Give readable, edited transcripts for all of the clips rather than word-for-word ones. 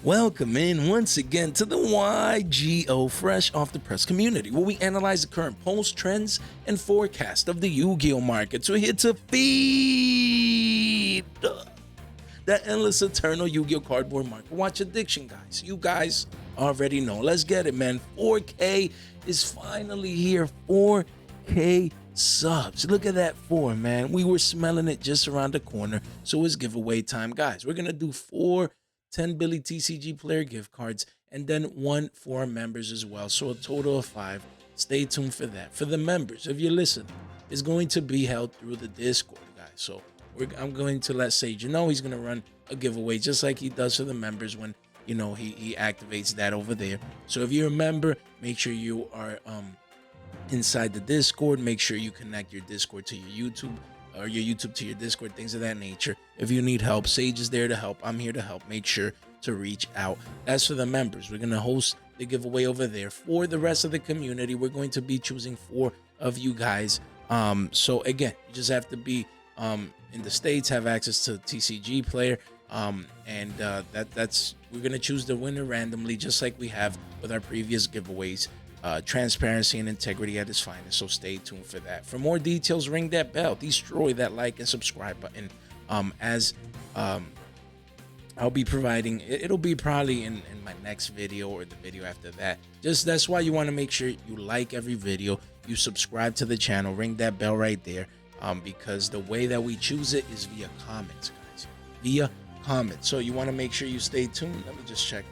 Welcome in once again to the Yugioh Fresh Off the Press community, where we analyze the current polls, trends, and forecast of the Yu-Gi-Oh market. We're here to feed that endless eternal Yu-Gi-Oh cardboard market watch addiction, guys. You guys already know. Let's get it, man. 4K is finally here. 4K subs. Look at that 4, man. We were smelling it just around the corner, so it's giveaway time, guys. We're gonna do 4 10 Billy TCG player gift cards, and then 1 for our members as well. So a total of 5. Stay tuned for that. For the members, if you're listening, it's going to be held through the Discord, guys. So I'm going to let Sage know he's going to run a giveaway just like he does for the members when, you know, he activates that over there. So if you're a member, make sure you are inside the Discord. Make sure you connect your Discord to your YouTube, or your YouTube to your Discord, things of that nature. If you need help, Sage is there to help. I'm here to help. Make sure to reach out. As for the members, we're going to host the giveaway over there. For the rest of the community, we're going to be choosing 4 of you guys. So again, you just have to be in the States, have access to TCG player. That's we're going to choose the winner randomly, just like we have with our previous giveaways. Transparency and integrity at its finest, so stay tuned for that. For more details, ring that bell, destroy that like and subscribe button. I'll be providing, it'll be probably in my next video or the video after that. That's why you want to make sure you like every video, you subscribe to the channel, ring that bell right there, because the way that we choose it is via comments, guys, via comments. So you want to make sure you stay tuned. Let me just check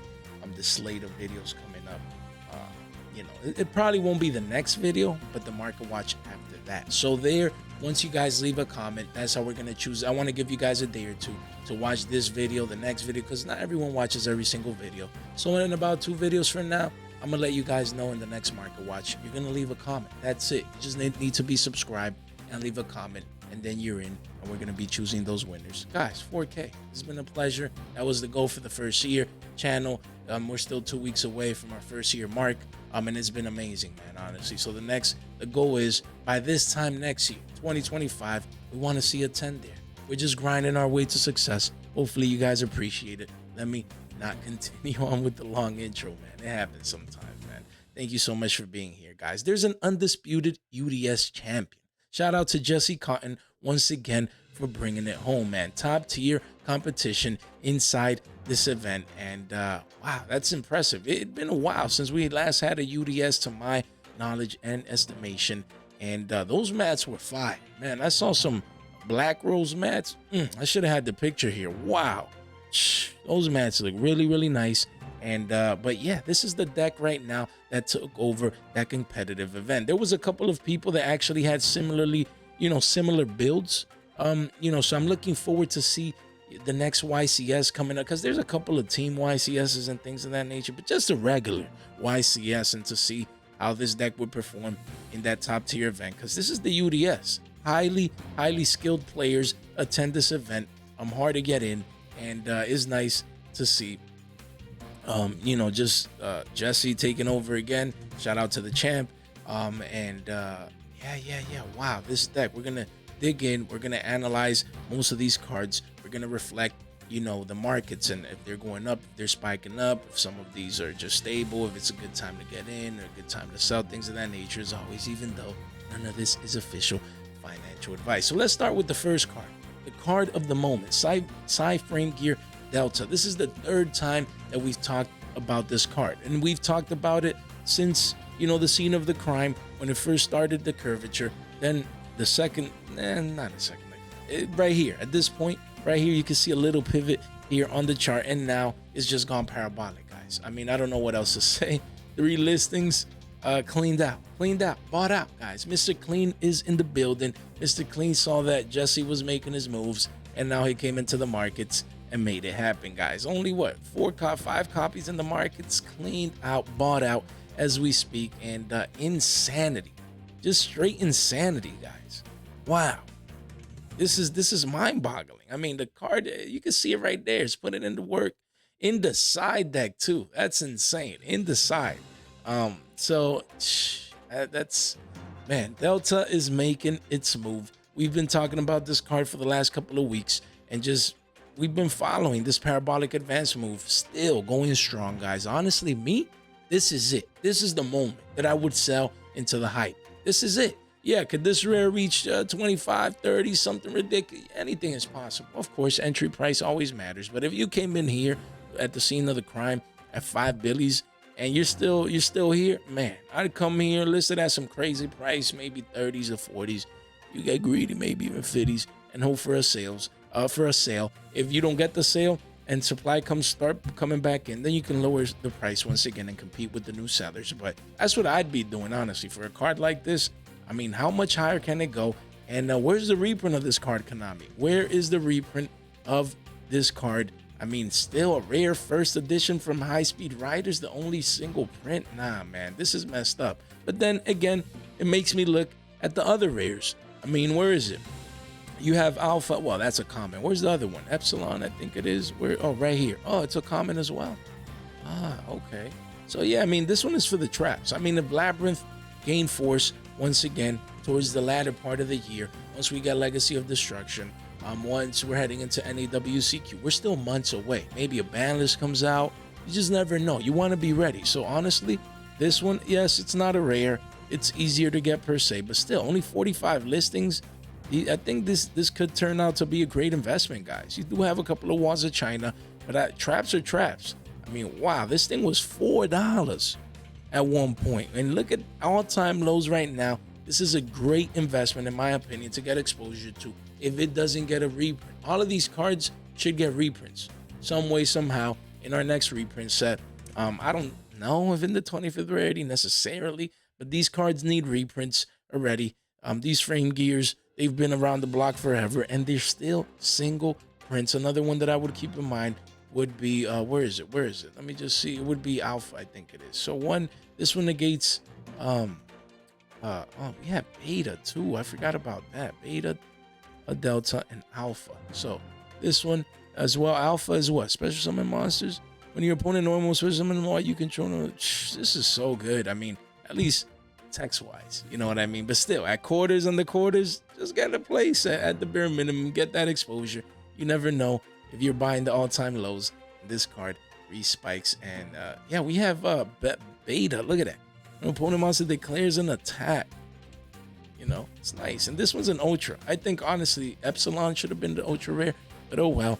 the slate of videos coming up. You know, it probably won't be the next video, but the market watch after that. So there, once you guys leave a comment, that's how we're going to choose. I want to give you guys a day or two to watch this video, the next video, because not everyone watches every single video. So in about 2 videos from now, I'm going to let you guys know in the next market watch, you're going to leave a comment. That's it. You just need to be subscribed and leave a comment, and then you're in, and we're going to be choosing those winners. Guys, 4K, it's been a pleasure. That was the goal for the first year channel. We're still 2 weeks away from our first year mark. And it's been amazing, man, honestly. So the goal is by this time next year, 2025, we want to see a 10 there. We're just grinding our way to success. Hopefully you guys appreciate it. Let me not continue on with the long intro, man. It happens sometimes, man. Thank you so much for being here, guys. There's an undisputed UDS champion. Shout out to Jesse Cotton once again for bringing it home, man. Top tier competition inside this event, and wow, that's impressive. It'd been a while since we last had a UDS to my knowledge and estimation, and those mats were fire, man. I saw some black rose mats. I should have had the picture here. Wow, those mats look really nice. And but yeah, this is the deck right now that took over that competitive event. There was a couple of people that actually had similar builds. So I'm looking forward to see the next YCS coming up, because there's a couple of team YCSs and things of that nature, but just a regular YCS, and to see how this deck would perform in that top tier event, because this is the UDS. Highly skilled players attend this event. Hard to get in, and it's nice to see Jesse taking over again. Shout out to the champ. Wow, this deck, we're gonna dig in, we're gonna analyze most of these cards, we're gonna reflect the markets, and if they're going up, if they're spiking up, if some of these are just stable, if it's a good time to get in or a good time to sell, things of that nature, as always, even though none of this is official financial advice. So let's start with the first card, the card of the moment, Psy Frame Gear Delta. This is the 3rd time that we've talked about this card, and we've talked about it since the scene of the crime, when it first started, the curvature, then the second, not a second, right here, at this point, right here, you can see a little pivot here on the chart, and now it's just gone parabolic, guys. I mean, I don't know what else to say. 3 listings, cleaned out, bought out, guys. Mr. Clean is in the building. Mr. Clean saw that Jesse was making his moves, and now he came into the markets and made it happen, guys. Only 5 copies in the markets, cleaned out, bought out as we speak, and insanity. Just straight insanity, guys. Wow, this is mind-boggling. I mean, the card, you can see it right there. It's putting into work in the side deck too. That's insane. In the side. That's, man, Delta is making its move. We've been talking about this card for the last couple of weeks, and just we've been following this parabolic advance move, still going strong, guys. Honestly, this is it. This is the moment that I would sell into the hype. This is it. Yeah, could this rare reach 25, 30, something ridiculous? Anything is possible. Of course, entry price always matters. But if you came in here at the scene of the crime at 5 billies and you're still here, man, I'd come here listed at some crazy price, maybe 30s or 40s. You get greedy, maybe even 50s, and hope for a sale. If you don't get the sale and supply start coming back in, then you can lower the price once again and compete with the new sellers. But that's what I'd be doing, honestly, for a card like this. I mean, how much higher can it go? And where's the reprint of this card, Konami? Where is the reprint of this card? I mean, still a rare first edition from Highspeed Riders, the only single print. Nah, man, this is messed up. But then again, it makes me look at the other rares. I mean, where is it? You have Alpha. Well, that's a common. Where's the other one? Epsilon, I think it is. Where? Oh, right here. Oh, it's a common as well. Ah, okay. So yeah, I mean, this one is for the traps. I mean, the Labyrinth gained force once again towards the latter part of the year. Once we get Legacy of Destruction, once we're heading into NAWCQ, we're still months away. Maybe a Banlist comes out. You just never know. You want to be ready. So honestly, this one, yes, it's not a rare. It's easier to get per se, but still only 45 listings. I think this could turn out to be a great investment, guys. You do have a couple of walls of China, but traps are traps. I mean, wow, this thing was $4 at one point, and look at all-time lows right now. This is a great investment, in my opinion, to get exposure to if it doesn't get a reprint. All of these cards should get reprints some way, somehow in our next reprint set. I don't know if in the 25th rarity necessarily, but these cards need reprints already. These frame gears, they've been around the block forever, and they're still single prints. Another one that I would keep in mind would be, where is it? Let me just see. It would be Alpha, I think it is. So this one negates, oh, we have Beta too. I forgot about that. Beta, a Delta, and Alpha. So this one as well. Alpha is what? Special summon monsters. When your opponent normal special summon more, you control them. This is so good. I mean, at least text-wise, you know what I mean? But still, at quarters, just get a place at the bare minimum. Get that exposure. You never know if you're buying the all-time lows. This card respikes, and yeah, we have Beta. Look at that. An opponent monster declares an attack. You know, it's nice. And this one's an ultra. I think honestly, Epsilon should have been the ultra rare, but oh well.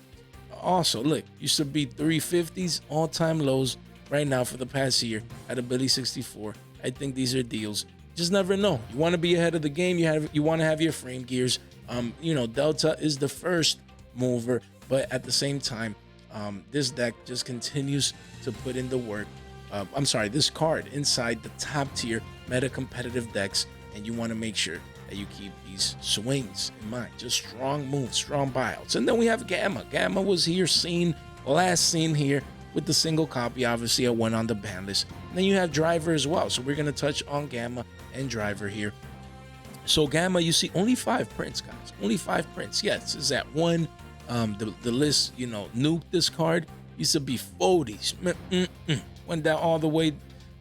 Also, look, used to be 350s all-time lows right now for the past year at ability 64. I think these are deals. Just never know. You want to be ahead of the game. You want to have your frame gears. You know, Delta is the first mover, but at the same time, this deck just continues to put in the work. This card inside the top tier meta competitive decks, and you want to make sure that you keep these swings in mind. Just strong moves, strong buyouts. And then we have Gamma. Gamma was here last seen here with the single copy. Obviously, I went on the ban list. And then you have Driver as well. So we're going to touch on Gamma and Driver here. So Gamma, you see only 5 prints, guys. Only 5 prints. Yes, is that one. The list, you know, nuked this card. Used to be 40s. Went down all the way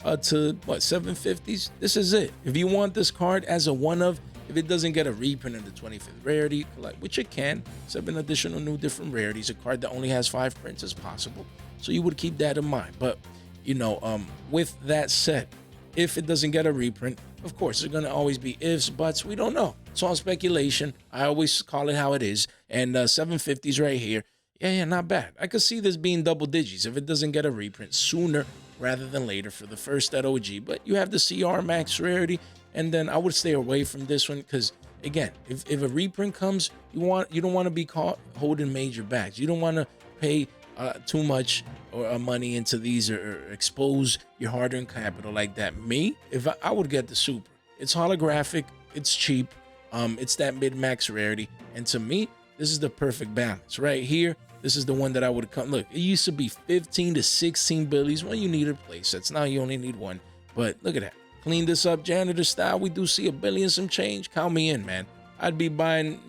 to what, 750s. This is it. If you want this card as a one of, if it doesn't get a reprint in the 25th rarity, which it can, 7 additional new different rarities, a card that only has 5 prints is possible. So you would keep that in mind. But you know, with that said, if it doesn't get a reprint, of course, there's going to always be ifs, buts. We don't know. It's all speculation. I always call it how it is. And 750s right here. Yeah, not bad. I could see this being double digits if it doesn't get a reprint sooner rather than later for the first at OG. But you have the CR Max rarity, and then I would stay away from this one because, again, if a reprint comes, you don't want to be caught holding major bags. You don't want to pay too much or money into these or expose your hard-earned capital like that. If I would get the super. It's holographic, it's cheap, it's that mid-max rarity, and to me, this is the perfect balance right here. This is the one that I would come. Look, it used to be 15 to 16 billies when you needed play sets. Now you only need one. But look at that. Clean this up janitor style. We do see $1 billion some change. Count me in, man. I'd be buying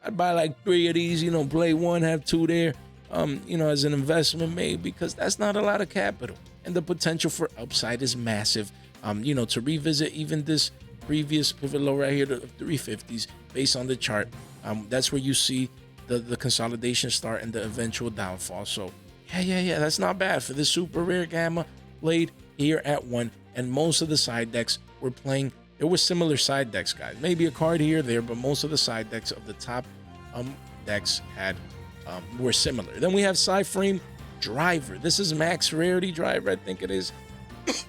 I'd buy like 3 of these, you know, play 1, have 2 there, you know, as an investment maybe, because that's not a lot of capital. And the potential for upside is massive. You know, to revisit even this previous pivot low right here, the 350s, based on the chart, that's where you see the consolidation start and the eventual downfall. So yeah, that's not bad for this super rare gamma played here at 1. And most of the side decks were playing, there were similar side decks, guys. Maybe a card here or there, but most of the side decks of the top decks had were similar. Then we have Cyframe Driver. This is Max Rarity Driver, I think it is.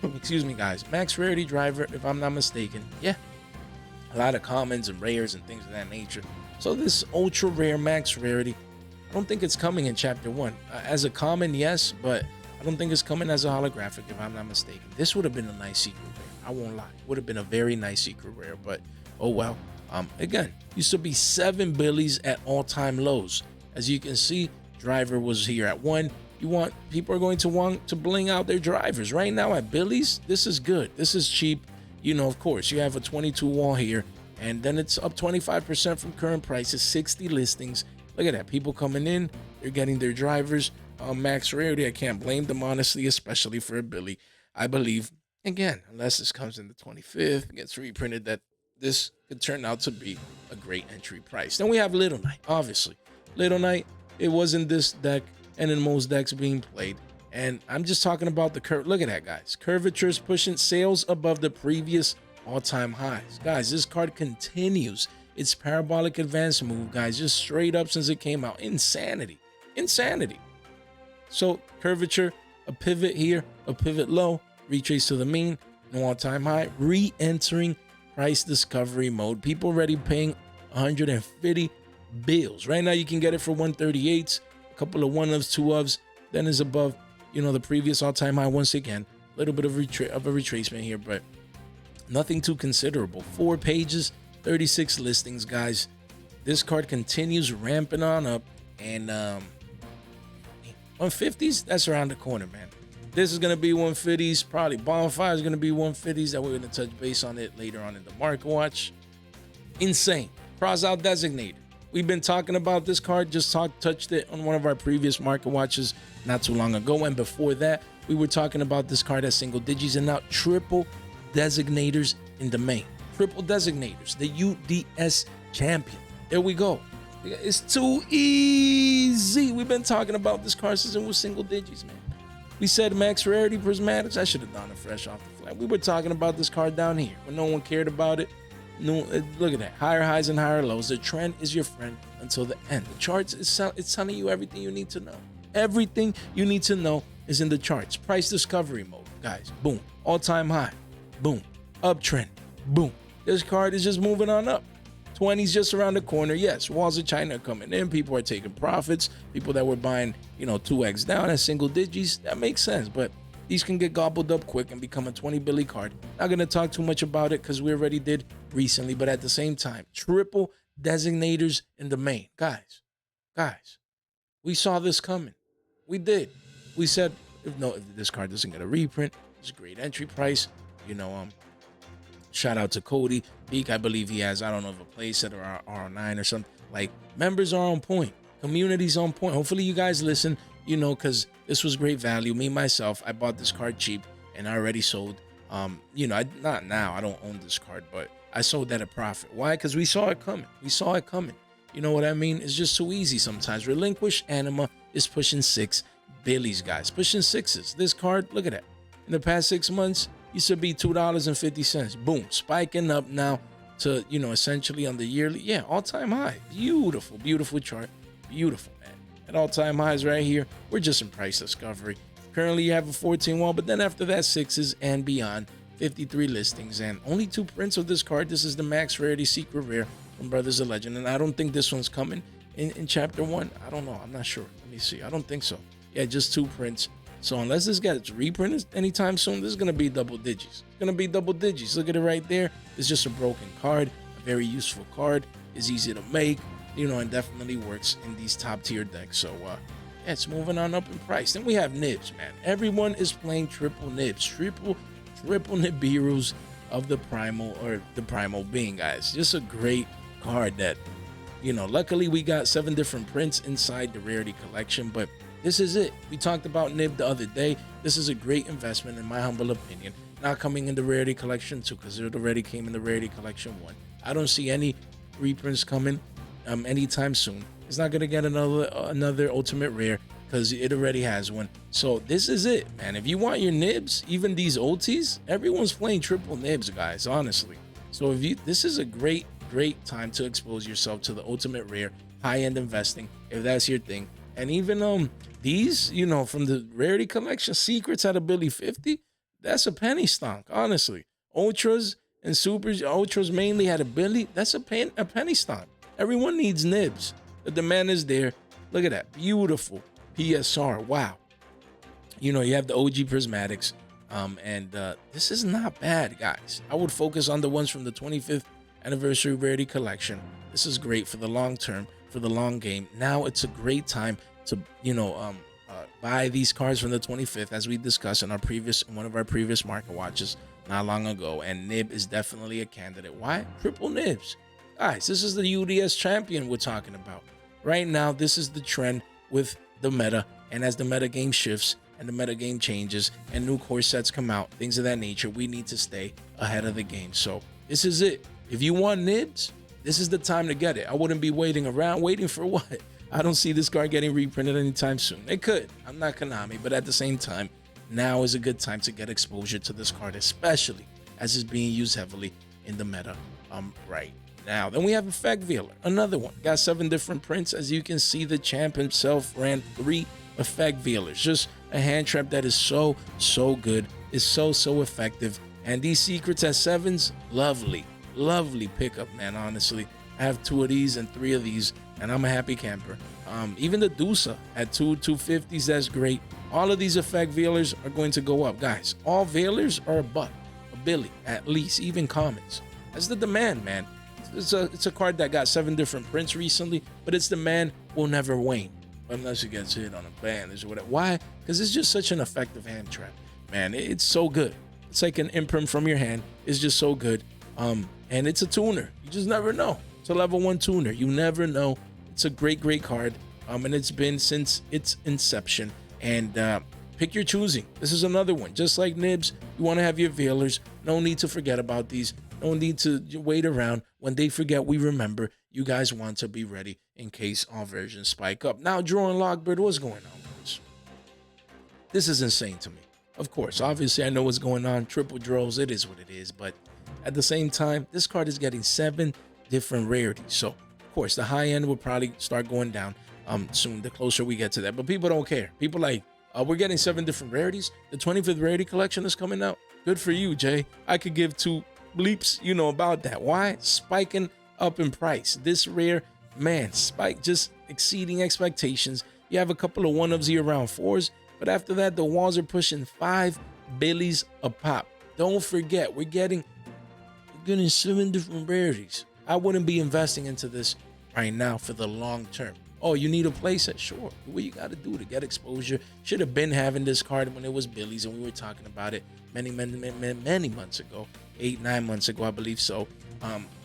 Excuse me, guys. Max Rarity Driver, if I'm not mistaken. Yeah, a lot of commons and rares and things of that nature. So this ultra rare Max Rarity, I don't think it's coming in Chapter 1. As a common, yes, but I don't think it's coming as a holographic, if I'm not mistaken. This would have been a nice secret rare. I won't lie. Would have been a very nice secret rare, but oh well. Again, used to be 7 Billies at all-time lows. As you can see, Driver was here at 1. People are going to want to bling out their drivers. Right now at Billies, this is good. This is cheap. You know, of course, you have a 22 wall here, and then it's up 25% from current prices, 60 listings. Look at that. People coming in, they're getting their drivers. Max Rarity, I can't blame them, honestly, especially for a Billy. I believe, again, unless this comes in the 25th, gets reprinted, that this could turn out to be a great entry price. Then we have Little Knight, obviously. Little Knight, it was in this deck and in most decks being played. And I'm just talking about the curve. Look at that, guys. Curvatures pushing sales above the previous all-time highs. Guys, this card continues its parabolic advance move, guys, just straight up since it came out. Insanity. So curvature, a pivot here, a pivot low, retrace to the mean, no all-time high, re-entering price discovery mode. People already paying 150 bills. Right now you can get it for 138s, a couple of 1-ofs, 2-ofs, then is above, you know, the previous all-time high once again. A little bit of a retracement here, but nothing too considerable. 4 pages, 36 listings, guys. This card continues ramping on up, and 150s, that's around the corner, man. This is going to be 150s. Probably Bonfire is going to be 150s. That we're going to touch base on it later on in the market watch. Insane. Cross out Designator. We've been talking about this card. Just touched it on one of our previous market watches not too long ago. And before that, we were talking about this card as single digits, and now triple Designators in the main. Triple Designators. The UDS Champion. There we go. It's too easy. We've been talking about this card since it was single digits, man. We said Max Rarity Prismatics. I should have done it fresh off the flag. We were talking about this card down here when no one cared about it. No, look at that. Higher highs and higher lows. The trend is your friend until the end. The charts, it's telling you everything you need to know. Everything you need to know is in the charts. Price discovery mode, guys. Boom. All-time high. Boom. Uptrend. Boom. This card is just moving on up. 20's just around the corner. Yes, walls of China are coming in. People are taking profits. People that were buying, 2x down at single digits, that makes sense. But these can get gobbled up quick and become a 20 billy card. Not going to talk too much about it because we already did recently. But at the same time, triple Designators in the main. Guys, we saw this coming. We did. We said, if this card doesn't get a reprint, it's a great entry price. Shout out to Cody Beak. I believe he has, I don't know if a playset or R9 or something. Like, members are on point. Community's on point. Hopefully you guys listen, because this was great value. Me, myself, I bought this card cheap and I already sold. Not now. I don't own this card, but I sold at a profit. Why? Because we saw it coming. You know what I mean? It's just too easy sometimes. Relinquish Anima is pushing 6 billies, guys. Pushing 6s. This card, look at that. In the past 6 months, used to be $2.50. Boom. Spiking up now to, essentially on the yearly. Yeah, all-time high. Beautiful chart. Beautiful, man. At all-time highs right here. We're just in price discovery. Currently, you have a 14 wall, but then after that, 6s and beyond. 53 listings and only 2 prints of this card. This is the Max Rarity Secret Rare from Brothers of Legend, and I don't think this one's coming in Chapter 1. I don't know. I'm not sure. Let me see. I don't think so. Yeah, just 2 prints. So unless this gets reprinted anytime soon, this is going to be double digits. It's going to be double digits. Look at it right there. It's just a broken card, a very useful card. It's easy to make, and definitely works in these top tier decks. So, yeah, it's moving on up in price. Then we have Nibs, man. Everyone is playing triple Nibs. Triple Nibiru's of the primal being, guys. Just a great card that, luckily we got 7 different prints inside the Rarity collection, but this is it. We talked about Nib the other day. This is a great investment in my humble opinion. Not coming in the Rarity collection 2 because it already came in the Rarity collection 1. I don't see any reprints coming anytime soon. It's not gonna get another ultimate rare because it already has one. So this is it, man. If you want your nibs, even these ultis, everyone's playing triple nibs, guys, honestly. So if you, this is a great time to expose yourself to the ultimate rare, high-end investing, if that's your thing. And even these, you know, from the Rarity collection, secrets at a Billy 50, that's a penny stonk, honestly. Ultras and supers, ultras mainly had a Billy, that's a penny stonk. Everyone needs nibs. The demand is there. Look at that, beautiful PSR. Wow. You know, you have the OG prismatics, and this is not bad, guys. I would focus on the ones from the 25th anniversary Rarity collection. This is great for the long term, for the long game. Now it's a great time to, you know, buy these cards from the 25th, as we discussed in one of our previous market watches not long ago. And nib is definitely a candidate. Why? Triple nibs, guys. This is the UDS champion we're talking about right now. This is the trend with the meta, and as the meta game shifts and the meta game changes and new core sets come out, things of that nature, we need to stay ahead of the game. So this is it. If you want nibs, this is the time to get it. I wouldn't be waiting around. Waiting for what? I don't see this card getting reprinted anytime soon. It could. I'm not Konami, but at the same time, now is a good time to get exposure to this card, especially as it's being used heavily in the meta right now. Then we have Effect Veeler, another one. Got 7 different prints. As you can see, the champ himself ran 3 Effect Veelers. Just a hand trap that is so good. Is so effective. And these secrets at 7s, lovely pickup, man. Honestly, I have 2 of these and 3 of these, and I'm a happy camper. Even the Dusa at 250s, that's great. All of these Effect Veelers are going to go up, guys. All Veelers are a Billy at least, even commons. That's the demand, man. It's a card that got 7 different prints recently, but its demand will never wane unless it gets hit on a ban or whatever. Why? Because it's just such an effective hand trap, man. It's so good. It's like an imprint from your hand. It's just so good. And it's a tuner. You just never know. It's a level 1 tuner. You never know. It's a great card. And it's been since its inception. And pick your choosing. This is another one. Just like nibs, you want to have your veilers. No need to forget about these. No need to wait around. When they forget, we remember. You guys want to be ready in case all versions spike up. Now, Dron Lockbird, what's going on with this? This is insane to me. Of course, obviously, I know what's going on. Triple draws, it is what it is. But at the same time, this card is getting 7 different rarities. So, of course, the high end will probably start going down soon, the closer we get to that. But people don't care. People like, we're getting 7 different rarities. The 25th Rarity collection is coming out. Good for you, Jay. I could give 2 bleeps, you know, about that. Why? Spiking up in price. This rare, man, spike just exceeding expectations. You have a couple of 1-ofs here around 4s, but after that, the walls are pushing 5 billies a pop. Don't forget, we're getting 7 different rarities. I wouldn't be investing into this right now for the long term. Oh, you need a playset? Sure. What you got to do to get exposure. Should have been having this card when it was Billy's, and we were talking about it many months ago, 8-9 months ago, I believe so.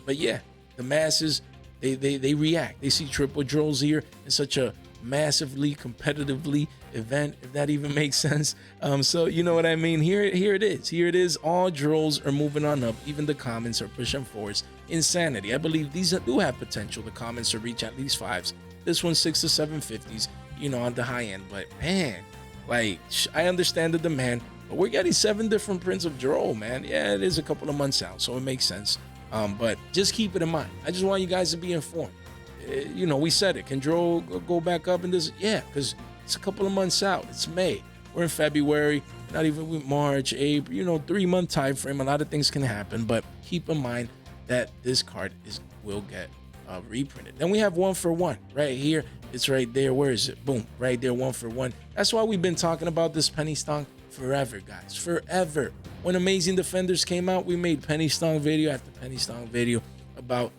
But yeah, the masses, they react. They see triple draws here in such a massively competitively event, if that even makes sense. So you know what I mean. Here it is. All draws are moving on up. Even the comments are pushing forwards. Insanity. I believe these do have potential. The comments to reach at least 5s. This one's 6 to 750s, you know, on the high end. But man, like, I understand the demand, but we're getting 7 different prints of Duel, man. Yeah, it is a couple of months out, so it makes sense. But just keep it in mind. I just want you guys to be informed. You know, we said it. Can Duel go back up in this? Yeah, because it's a couple of months out. It's May. We're in February, not even with March, April, you know, 3-month time frame. A lot of things can happen, but keep in mind that this card will get reprinted. Then we have 1-for-1 right here. It's right there. Where is it? Boom, right there, 1-for-1. That's why we've been talking about this penny stonk forever, guys, forever. When Amazing Defenders came out, we made penny stonk video after penny stonk video about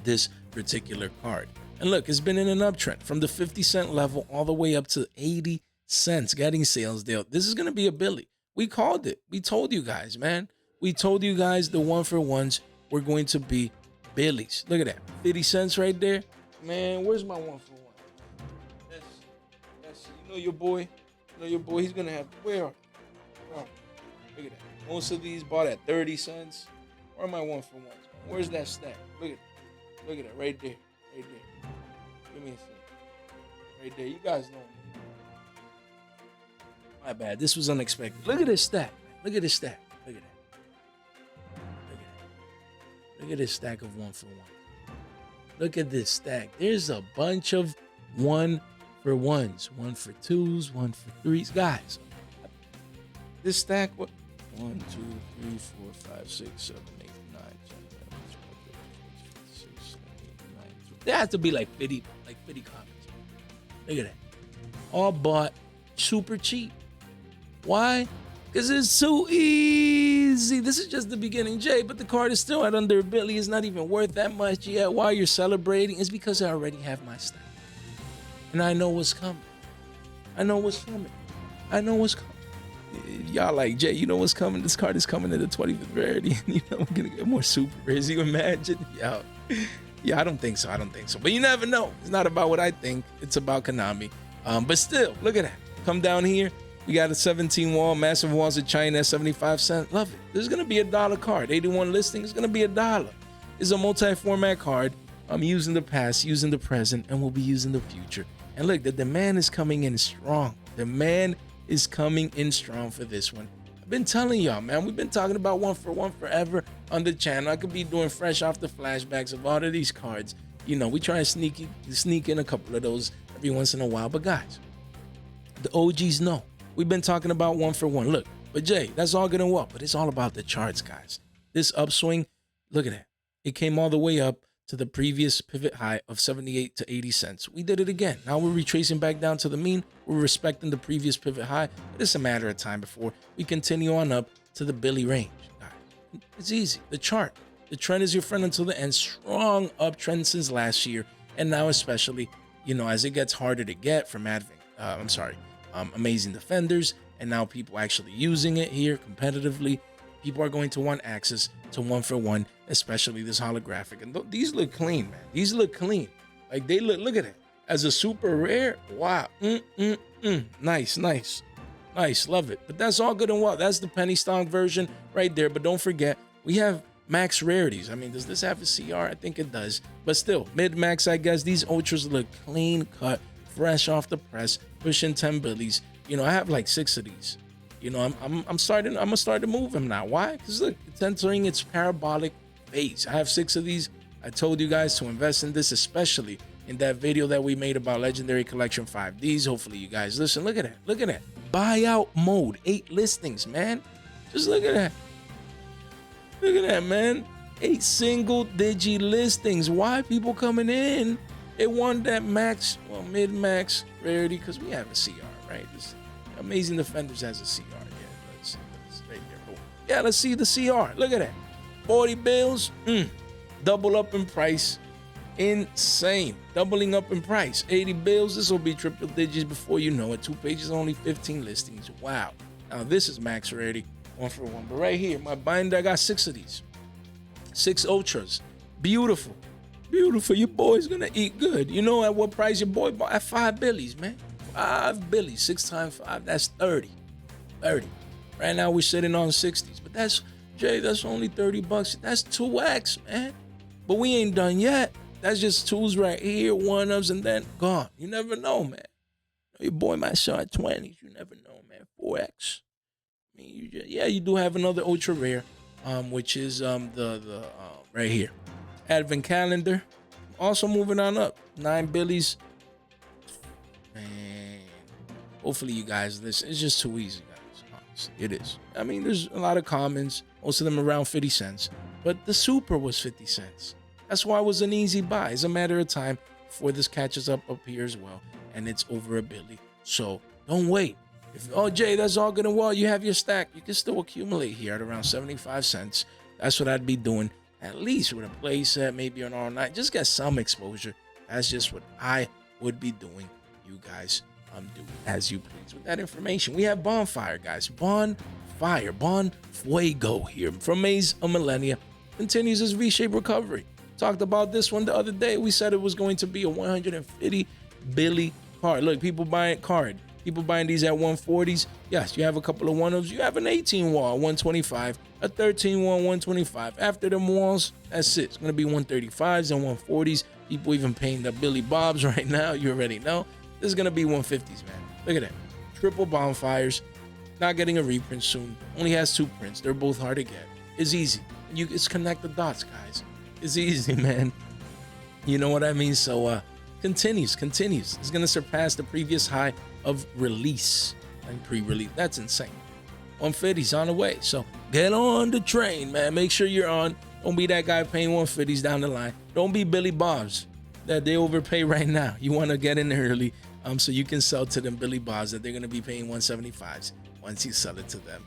this particular card. And look, it's been in an uptrend from the 50-cent level all the way up to 80 cents getting sales deal. This is going to be a Billy. We called it. We told you guys, man. We told you guys the 1-for-1s were going to be Billies. Look at that. 50 cents right there. Man, where's my 1-for-1? That's you know your boy. He's going to have, where are oh, look at that. Most of these bought at 30 cents. Where are my 1-for-1s? Where's that stack? Look at that right there. Give me a second. Right there. You guys know. My bad. This was unexpected. Look at this stack. Look at this stack. Look at that. Look at that. Look at this stack of 1 for 1. Look at this stack. There's a bunch of 1 for 1s, 1 for 2s, 1 for 3s. Guys, this stack, what? 1, 2, 3, 4, 5, 6, 7, 8, 9, 10, 11, 12, 13, 14, 15, 16, 17, 18, 19. There has to be like 50 copies. Look at that. All bought super cheap. Why? Because it's too easy. This is just the beginning, Jay, but the card is still at under $1 billion. It's not even worth that much yet. Why you're celebrating? It's because I already have my stack. And I know what's coming. I know what's coming. I know what's coming. Y'all like, Jay, you know what's coming? This card is coming in the 25th rarity. You know, we're going to get more super rares. You imagine? Yo. Yeah, I don't think so. I don't think so. But you never know. It's not about what I think. It's about Konami. But still, look at that. Come down here. We got a 17 wall, massive walls of China at 75 cents. Love it. There's going to be $1 card. 81 listing is going to be $1. It's a multi-format card. I'm using the past, using the present, and we'll be using the future. And look, the demand is coming in strong. Demand is coming in strong for this one. I've been telling y'all, man, we've been talking about 1 for 1 forever on the channel. I could be doing fresh off the flashbacks of all of these cards. You know, we try and sneak in a couple of those every once in a while. But guys, the OGs know. We've been talking about 1 for 1. Look, but Jay, that's all good and well, but it's all about the charts, guys. This upswing, look at that. It came all the way up to the previous pivot high of 78 to 80 cents. We did it again. Now we're retracing back down to the mean. We're respecting the previous pivot high. But it's a matter of time before we continue on up to the Billy range. Right. It's easy. The chart. The trend is your friend until the end. Strong uptrend since last year. And now especially, you know, as it gets harder to get from Amazing Defenders, and now people actually using it here competitively. People are going to want access to 1 for 1, especially this holographic. And these look clean, man. These look clean. Like they look at it. As a super rare, wow. Nice. Love it. But that's all good and well. That's the penny stock version right there. But don't forget, we have max rarities. I mean, does this have a CR? I think it does. But still, mid-max, I guess. These ultras look clean cut, fresh off the press, pushing 10 billies. You know, I have like 6 of these. You know, I'm gonna start to move them now. Why? Because look, it's entering its parabolic phase. I have 6 of these. I told you guys to invest in this, especially in that video that we made about Legendary Collection 5Ds. Hopefully you guys listen. Look at that. Look at that. Buyout mode. 8 listings, man. Just look at that. Look at that, man. 8 single digi listings. Why people coming in? They want that max, well, mid-max rarity, because we have a CR, right? This Amazing Defenders has a CR. Yeah, let's right there. Yeah, let's see the CR. Look at that. 40 bills. Double up in price. Insane. Doubling up in price. 80 bills. This will be triple digits before you know it. 2 pages, only 15 listings. Wow. Now, this is max rarity. 1 for 1. But right here, my binder, I got 6 of these. 6 ultras. Beautiful. Beautiful. Your boy's gonna eat good. You know at what price your boy bought? At 5 billies, man. 5 billies. 6 times 5. That's 30. 30. Right now we're sitting on 60s. But that's, Jay, that's only 30 bucks. That's 2x, man. But we ain't done yet. That's just 2s right here, 1-ups, and then gone. You never know, man. Your boy might sell at 20s. You never know, man. 4x. I mean, you do have another ultra rare, which is right here. Advent calendar, also moving on up. 9 billies. Man, hopefully you guys listen. It's just too easy, guys. Honestly, it is. I mean, there's a lot of commons, most of them around 50 cents, but the super was 50 cents. That's why it was an easy buy. It's a matter of time before this catches up here as well, and it's over $1 billion. So don't wait. If, oh, Jay, that's all good and well. You have your stack. You can still accumulate here at around 75 cents. That's what I'd be doing. At least with a play set, maybe an R9, just get some exposure. That's just what I would be doing. You guys, do as you please with that information. We have Bonfire, guys. Bonfire, Bonfuego here from Maze of Millennia continues his V-shaped recovery. Talked about this one the other day. We said it was going to be a 150 billion card. Look, people buying card. People buying these at 140s. Yes, you have a couple of one-ofs. You have an 18 wall, 125, a 13 wall, 125. After them walls, that's it. It's going to be 135s and 140s. People even paying the Billy Bobs right now. You already know. This is going to be 150s, man. Look at that. Triple Bonfires. Not getting a reprint soon. Only has 2 prints. They're both hard to get. It's easy. It's connect the dots, guys. It's easy, man. You know what I mean? So, continues. It's going to surpass the previous high of release and pre-release. That's insane. 150's on the way. So, get on the train, man. Make sure you're on. Don't be that guy paying 150s down the line. Don't be Billy Bobs that they overpay right now. You want to get in early so you can sell to them Billy Bobs that they're going to be paying 175s once you sell it to them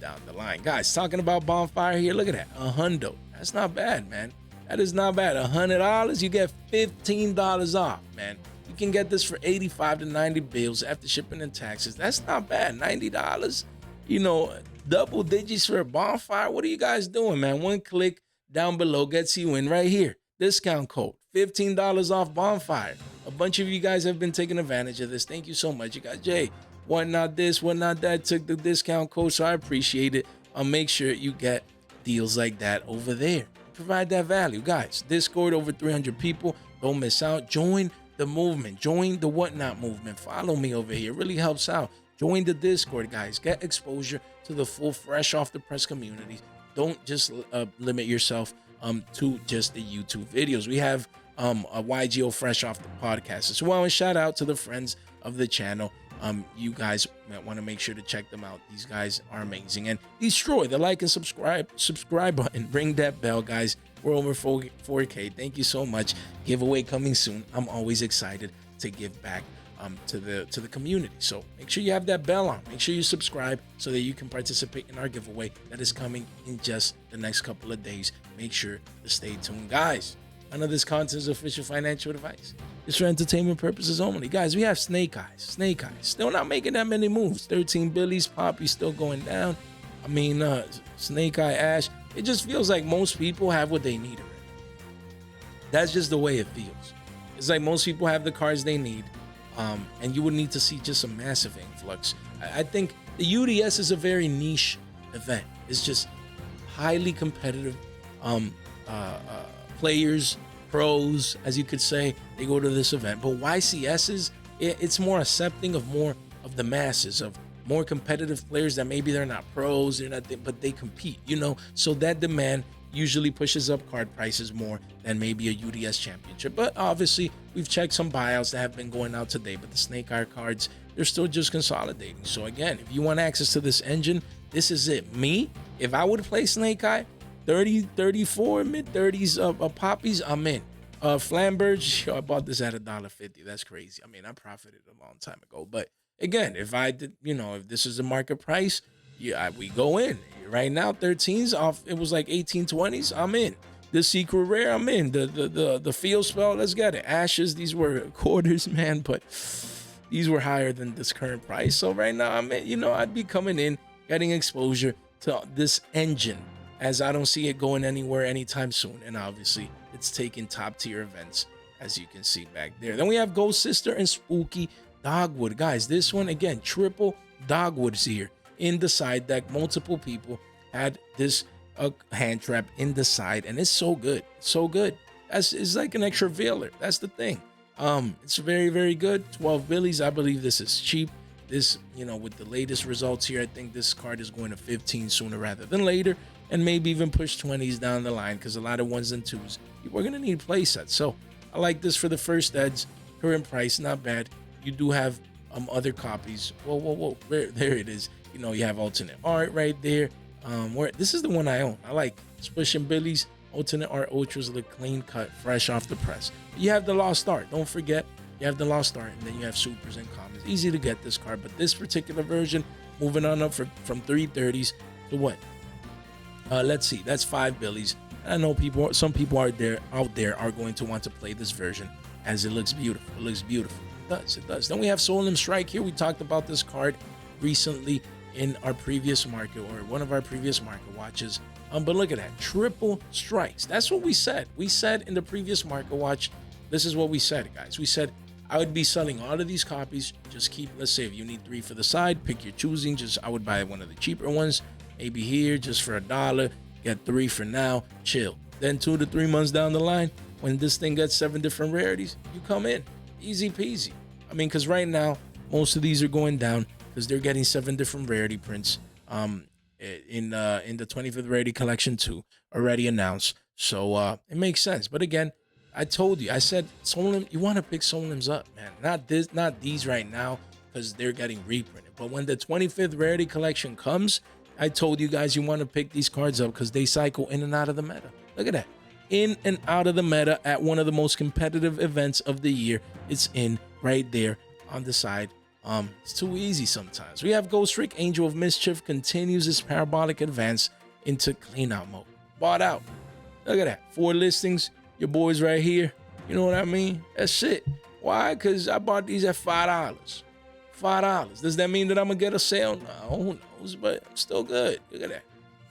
down the line. Guys, talking about Bonfire here, look at that. $100. That's not bad, man. That is not bad. $100, you get $15 off, man. You can get this for 85 to 90 bills after shipping and taxes. That's not bad. $90, you know, double digits for a Bonfire. What are you guys doing, man? One click down below gets you in right here. Discount code, $15 off Bonfire. A bunch of you guys have been taking advantage of this. Thank you so much. You got Jay, whatnot this, whatnot that, took the discount code, so I appreciate it. I'll make sure you get deals like that over there. Provide that value, guys. Discord, over 300 people. Don't miss out. Join the movement. Join the whatnot movement. Follow me over here. It really helps out. Join the Discord, guys. Get exposure to the full fresh off the press community. Don't just limit yourself to just the YouTube videos. We have a Yugioh fresh off the podcast as well. And shout out to the friends of the channel. You guys might want to make sure to check them out. These guys are amazing. And destroy the like and subscribe button. Ring that bell, guys. We're over 4K. Thank you so much. Giveaway coming soon. I'm always excited to give back to the community. So make sure you have that bell on. Make sure you subscribe so that you can participate in our giveaway that is coming in just the next couple of days. Make sure to stay tuned, guys. None of this content is official financial advice. It's for entertainment purposes only. Guys, we have Snake Eyes. Snake Eyes. Still not making that many moves. 13 Billies. Poppy still going down. I mean, Snake Eye Ash. It just feels like most people have what they need already. That's just the way it feels. It's like most people have the cards they need. And you would need to see just a massive influx. I think the UDS is a very niche event. It's just highly competitive players, pros, as you could say, they go to this event. But YCS's, it's more accepting of more of the masses, of more competitive players that maybe they're not pros, but they compete, you know. So that demand usually pushes up card prices more than maybe a UDS championship. But obviously, we've checked some buyouts that have been going out today, but the Snake Eye cards, they're still just consolidating. So again, if you want access to this engine, this is it. Me, if I would play Snake Eye, 30, 34, mid-30s poppies, I'm in. Flamberge, I bought this at $1.50. That's crazy. I mean, I profited a long time ago. But again, if I did, you know, if this is the market price, yeah, we go in. Right now, 13s off, it was like 1820s, I'm in. The secret rare, I'm in. The field spell, let's get it. Ashes, these were quarters, man, but these were higher than this current price. So right now, I'm in, you know, I'd be coming in, getting exposure to this engine, as I don't see it going anywhere anytime soon. And obviously, it's taking top tier events, as you can see back there. Then we have Ghost Sister and Spooky Dogwood. Guys, this one, again, triple Dogwoods here in the side deck. Multiple people had this hand trap in the side, and it's so good. So good. It's like an extra veiler. That's the thing. It's very, very good. 12 Billies. I believe this is cheap. This, you know, with the latest results here, I think this card is going to 15 sooner rather than later, and maybe even push 20s down the line, because a lot of 1s and 2s, we're going to need play sets. So I like this for the first eds. Current price, not bad. You do have other copies. Whoa. There it is. You know, you have alternate art right there. Where this is the one I own. I like Splish and Billy's alternate art ultras, look clean cut, fresh off the press. You have the Lost Art. Don't forget, you have the Lost Art, and then you have supers and commons. Easy to get this card, but this particular version, moving on up from 330s to what? Let's see. That's 5 Billies. I know some people out there are going to want to play this version, as it looks beautiful. It looks beautiful. It does. Then we have Soul and Strike here. We talked about this card recently in our previous market, or one of our previous market watches. But look at that, triple strikes. That's what we said. We said in the previous market watch, this is what we said, guys. We said I would be selling all of these copies. Just keep, let's say if you need 3 for the side, pick your choosing. Just I would buy one of the cheaper ones, maybe here just for $1. Get 3 for now, chill. Then 2 to 3 months down the line, when this thing gets 7 different rarities, you come in, easy peasy. I mean, because right now most of these are going down because they're getting 7 different rarity prints. In the 25th Rarity Collection 2 already announced, so it makes sense. But again, I told you, I said Solim, you want to pick Solims up, man. Not these right now because they're getting reprinted. But when the 25th Rarity Collection comes, I told you guys you want to pick these cards up because they cycle in and out of the meta. Look at that, in and out of the meta at one of the most competitive events of the year. It's in right there on the side. It's too easy sometimes. We have Ghostrick, Angel of Mischief, continues his parabolic advance into cleanout mode. Bought out. Look at that. 4 listings. Your boys right here. You know what I mean? That's it. Why? Because I bought these at $5. $5. Does that mean that I'm going to get a sale? No, who knows? But I'm still good. Look at that.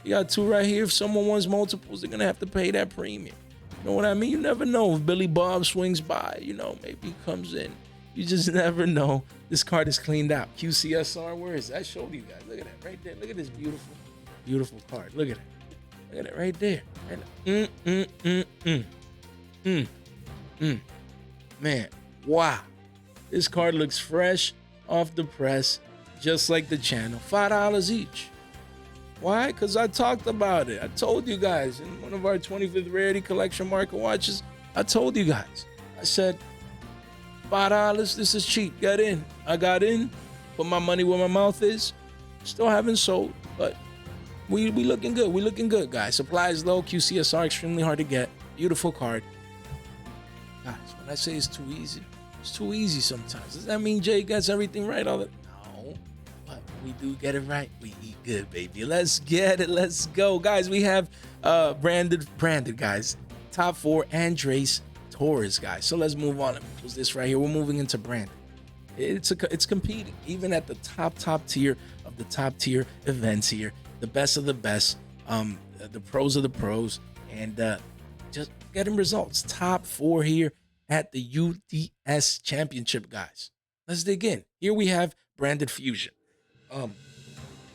You got 2 right here. If someone wants multiples, they're going to have to pay that premium. You know what I mean? You never know. If Billy Bob swings by, you know, maybe he comes in. You just never know. This card is cleaned out. QCSR, where is that? I showed you guys. Look at that right there. Look at this beautiful, beautiful card. Look at it. Look at it right there. Man, wow. This card looks fresh off the press, just like the channel. $5 each. Why? Because I talked about it. I told you guys in one of our 25th Rarity Collection market watches. I told you guys. I said, $5, this is cheap. Get in. I got in, put my money where my mouth is. Still haven't sold, but we looking good. We looking good, guys. Supply is low. QCSR extremely hard to get. Beautiful card. Guys, when I say it's too easy, it's too easy sometimes. Does that mean Jay gets everything right all the No, but we do get it right. We eat good, baby. Let's get it. Let's go. Guys, we have branded guys. Top 4, Andres Torres, guys. So let's move on. Let me close this right here. We're moving into branded. It's competing even at the top tier of the top tier events here, the best of the best, the pros of the pros, and just getting results. Top 4 here at the UDS Championship, guys. Let's dig in. Here we have branded fusion.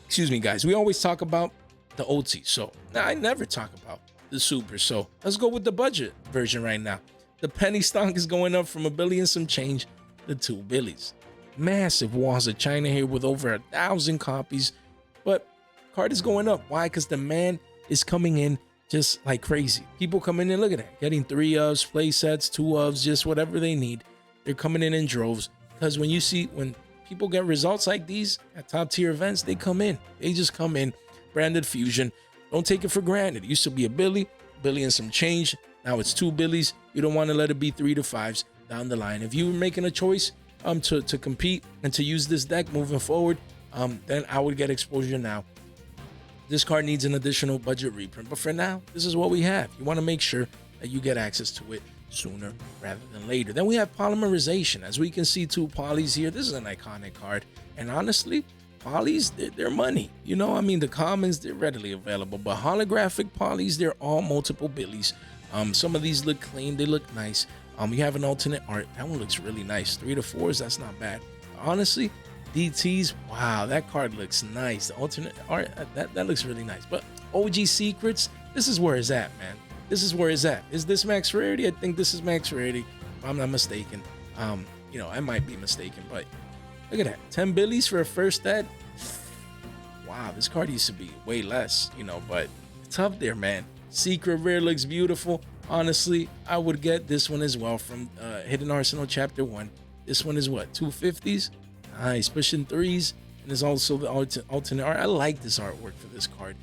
Excuse me, guys. We always talk about the OT, so I never talk about the super. So let's go with the budget version right now. The penny stock is going up from $1 billion some change to $2 billion. Massive walls of China here with over 1,000 copies. But card is going up. Why? Because demand is coming in just like crazy. People coming in, look at that, getting 3 ofs, play sets, 2 ofs, just whatever they need. They're coming in droves. Because when people get results like these at top tier events, they come in. They just come in. Branded fusion. Don't take it for granted. It used to be $1 billion and some change. Now it's 2 billies. You don't want to let it be 3 to 5s down the line. If you were making a choice to compete and to use this deck moving forward, then I would get exposure now. This card needs an additional budget reprint, but for now, this is what we have. You want to make sure that you get access to it sooner rather than later. Then we have Polymerization. As we can see, 2 polys here. This is an iconic card, and honestly, polys, they're money. You know, I mean, the commons, they're readily available, but holographic polys, they're all multiple billies. Some of these look clean, they look nice. You have an alternate art. That one looks really nice. 3 to 4s, that's not bad. Honestly, DTs, wow, that card looks nice. The alternate art, that looks really nice. But OG Secrets, this is where it's at, man. This is where it's at. Is this max rarity? I think this is max rarity, if I'm not mistaken. You know, I might be mistaken, but look at that. 10 billies for a first set. Wow, this card used to be way less, you know, but it's up there, man. Secret Rare looks beautiful. Honestly, I would get this one as well from Hidden Arsenal Chapter 1. This one is what, 250s? Nice, pushing 3s. And there's also the alternate art. I like this artwork for this card.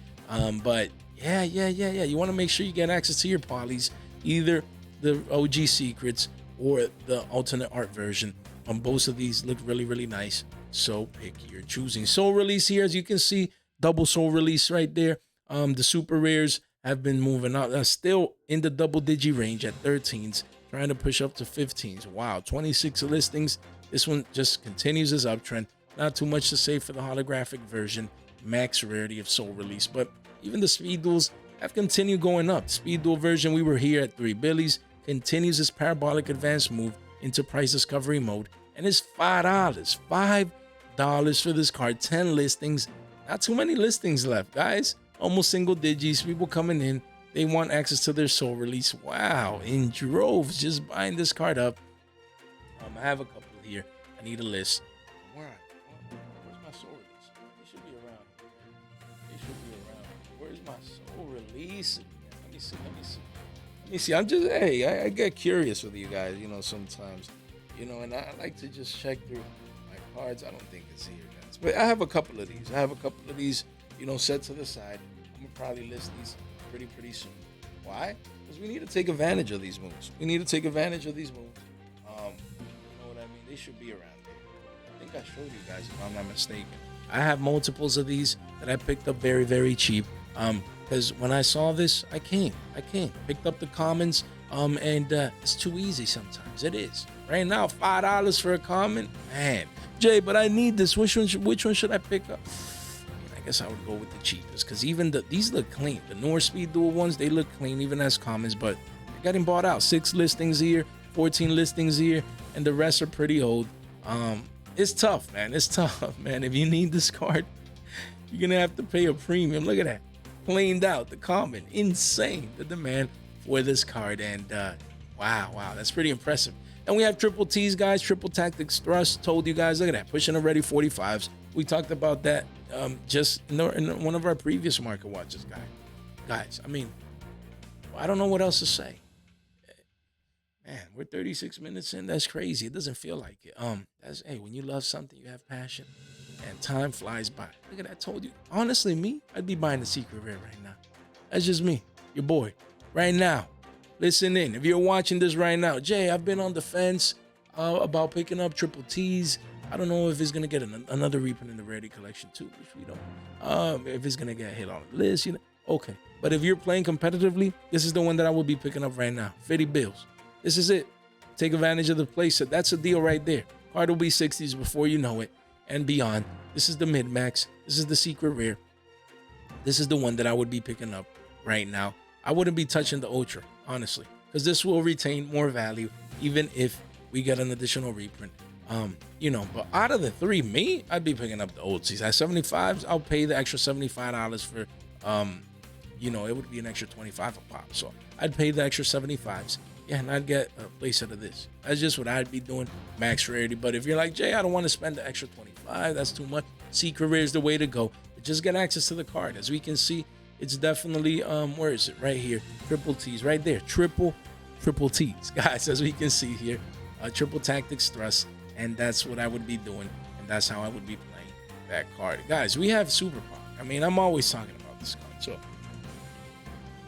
But yeah. You want to make sure you get access to your polys, either the OG Secrets or the alternate art version. Both of these look really, really nice. So pick your choosing. Soul release here, as you can see, double soul release right there. The super rares have been moving out. That's still in the double digi range at 13s, trying to push up to 15s. Wow, 26 listings. This one just continues this uptrend. Not too much to say for the holographic version, max rarity of soul release, but even the speed duels have continued going up. Speed duel version, we were here at 3 billies, continues this parabolic advance move into price discovery mode, and it's $5. $5 for this card. 10 listings. Not too many listings left, guys. Almost single digits. People coming in. They want access to their soul release. Wow, in droves, just buying this card up. I have a couple here. I need a list. Where's my soul release? They should be around. Where's my soul release? Let me see. I'm just, hey, I get curious with you guys, sometimes, and I like to just check through my cards. I don't think it's here, guys. But I have a couple of these. Set to the side. I'm going to probably list these pretty soon. Why? Because we need to take advantage of these moves. You know what I mean? They should be around there. I think I showed you guys, if I'm not mistaken. I have multiples of these that I picked up very, very cheap. Because when I saw this, I came, picked up the commons, and it's too easy sometimes. It is. Right now, $5 for a common, man. Jay, but I need this. Which one should I pick up? I guess I would go with the cheapest, because even these look clean. The North Speed Duel ones, they look clean, even as commons, but they're getting bought out. 6 listings here, 14 listings here, and the rest are pretty old. It's tough, man. If you need this card, you're gonna have to pay a premium. Look at that. Cleaned out the common. Insane the demand for this card. And wow, that's pretty impressive. And we have triple T's, guys. Triple tactics thrust. Told you guys, look at that. Pushing already 45s. We talked about that just in one of our previous market watches, guys. I mean, I don't know what else to say. Man, we're 36 minutes in. That's crazy. It doesn't feel like it. Hey, when you love something, you have passion, and time flies by. Look at that. I told you. Honestly, I'd be buying the secret rare right now. That's just me, your boy. Right now, listen in. If you're watching this right now, Jay, I've been on the fence about picking up triple T's. I don't know if it's gonna get another reprint in the Rarity collection too, which we don't. If it's gonna get hit on the list, okay. But if you're playing competitively, this is the one that I will be picking up right now. 50 bills. This is it. Take advantage of the playset. That's a deal right there. Card will be 60s before you know it and beyond. This is the mid-max. This is the secret rare. This is the one that I would be picking up right now. I wouldn't be touching the ultra, honestly, because this will retain more value even if we get an additional reprint. But out of the three, I'd be picking up the old C's. At 75s, I'll pay the extra $75 for, it would be an extra 25 a pop. So I'd pay the extra 75s. Yeah, and I'd get a playset of this. That's just what I'd be doing, max rarity. But if you're like, Jay, I don't want to spend the extra 25, that's too much. Secret rare is the way to go. But just get access to the card. As we can see, it's definitely, where is it? Right here, triple T's, right there. Triple T's, guys, as we can see here. Triple tactics thrust. And that's what I would be doing. And that's how I would be playing that card. Guys, we have Super Pop. I mean, I'm always talking about this card. So,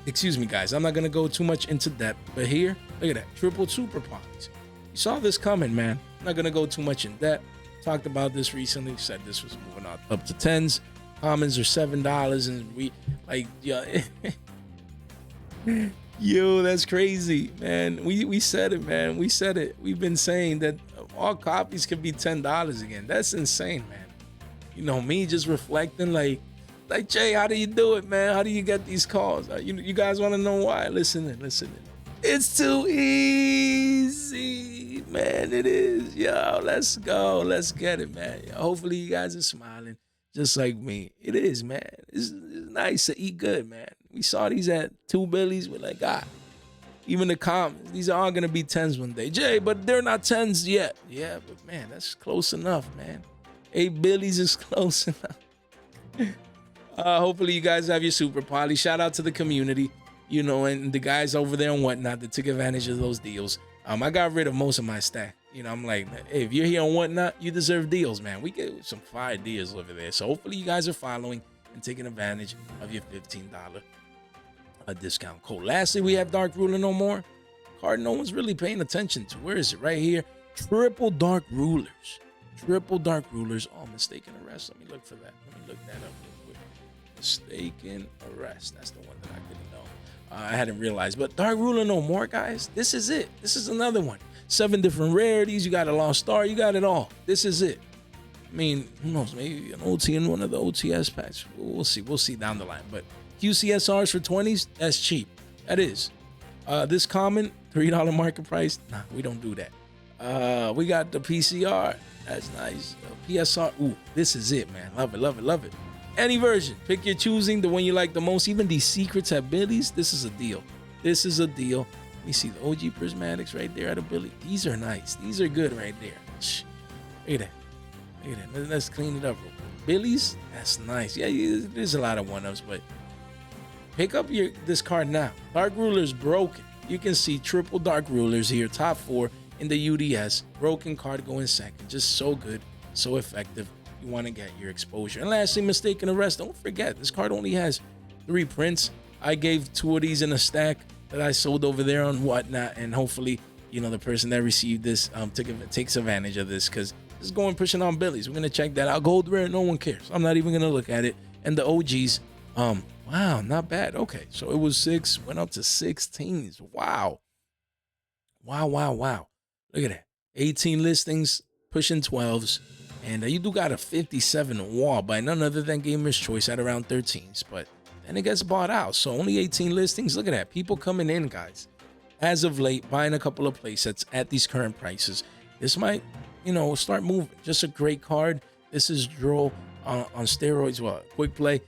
excuse me, guys. I'm not going to go too much into depth. But here, look at that. Triple Super Pops. You saw this coming, man. I'm not going to go too much in depth. Talked about this recently. Said this was moving up to 10s. Commons are $7. And we, yo, that's crazy, man. We said it, man. We said it. We've been saying that all copies could be $10 again. That's insane, man. Me just reflecting like Jay, how do you do it, man? How do you get these calls? You guys want to know why? Listen in. It's too easy, man. It is. Yo, let's go. Let's get it, man. Yo, hopefully you guys are smiling just like me. It is, man. It's nice to eat good, man. We saw these at 2 billies. We're like, even the comments, these are all going to be 10s one day. Jay, but they're not 10s yet. Yeah, but man, that's close enough, man. 8 billies is close enough. Hopefully you guys have your Super Poly. Shout out to the community, and the guys over there and whatnot that took advantage of those deals. I got rid of most of my stack. I'm like, hey, if you're here on whatnot, you deserve deals, man. We get some fire deals over there. So hopefully you guys are following and taking advantage of your $15 discount code. Lastly, we have Dark Ruler No More. Card no one's really paying attention to. Where is it? Right here. Triple Dark Rulers. Oh, mistaken arrest. Let me look for that. Let me look that up real quick. Mistaken arrest. That's the one that I didn't know. I hadn't realized. But Dark Ruler No More, guys. This is it. This is another one. 7 different rarities. You got a Lost Star. You got it all. This is it. I mean, who knows? Maybe an OT in one of the OTS packs. We'll see. We'll see down the line. But QCSRs for 20s, that's cheap. That is. This common, $3 market price. Nah, we don't do that. We got the PCR. That's nice. PSR. Ooh, this is it, man. Love it, love it, love it. Any version. Pick your choosing, the one you like the most. Even these secrets at Billy's. This is a deal. This is a deal. Let me see the OG prismatics right there at a Billy. These are nice. These are good right there. Shh. Look at that. Look at that. Let's clean it up real quick. Billy's. That's nice. Yeah, there's a lot of one-ups, but pick up this card now. Dark Ruler's broken. You can see triple Dark Rulers here. Top 4 in the UDS. Broken card going second. Just so good. So effective. You want to get your exposure. And lastly, Mistaken Arrest. Don't forget, this card only has 3 prints. I gave 2 of these in a stack that I sold over there on Whatnot. And hopefully, you know, the person that received this takes advantage of this, because this is going pushing on Billy's. We're going to check that out. Gold rare, no one cares. I'm not even going to look at it. And the OGs, wow, not bad. Okay, so it was 6, went up to 16s. Wow. Wow, wow, wow. Look at that. 18 listings, pushing 12s. And you do got a 57 wall by none other than Gamer's Choice at around 13s. But then it gets bought out. So only 18 listings. Look at that. People coming in, guys. As of late, buying a couple of playsets at these current prices. This might, you know, start moving. Just a great card. This is Duel on steroids. Well, quick play.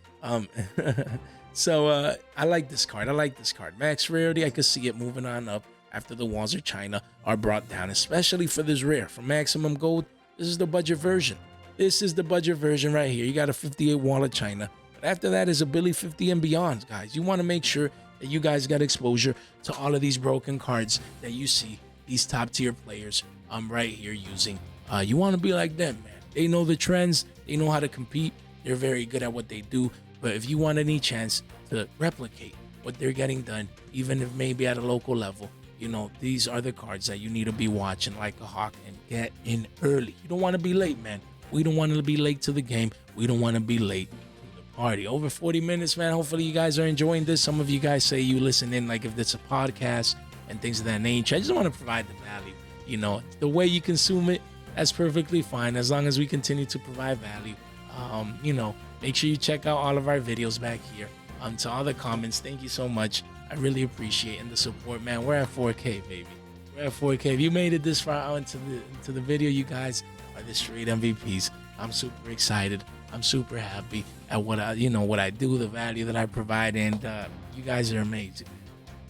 So I like this card. I like this card. Max Rarity, I could see it moving on up after the walls of China are brought down, especially for this rare. For maximum gold, this is the budget version. This is the budget version right here. You got a 58 wall of China. But after that is a Billy 50 and beyond, guys. You want to make sure that you guys got exposure to all of these broken cards that you see these top tier players right here using. You want to be like them, man. They know the trends. They know how to compete. They're very good at what they do. But if you want any chance to replicate what they're getting done, even if maybe at a local level, you know, these are the cards that you need to be watching like a hawk and get in early. You don't want to be late, man. We don't want to be late to the game. We don't want to be late to the party. Over 40 minutes, man. Hopefully you guys are enjoying this. Some of you guys say you listen in like if it's a podcast and things of that nature. I just want to provide the value. You know, the way you consume it, that's perfectly fine as long as we continue to provide value. You know, make sure you check out all of our videos back here. To all the comments, thank you so much. I really appreciate and the support, man. We're at 4K, baby. We're at 4K. If you made it this far out into the video, you guys are the straight MVPs. I'm super excited. I'm super happy at what I do, the value that I provide, and you guys are amazing.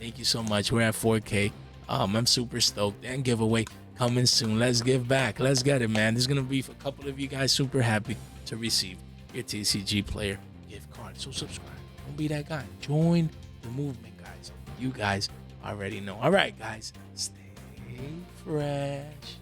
Thank you so much. We're at 4K. I'm super stoked. And giveaway coming soon. Let's give back. Let's get it, man. There's gonna be a couple of you guys super happy to receive your TCG player gift card. So subscribe. Don't be that guy. Join the movement, guys. You guys already know. All right, guys. Stay fresh.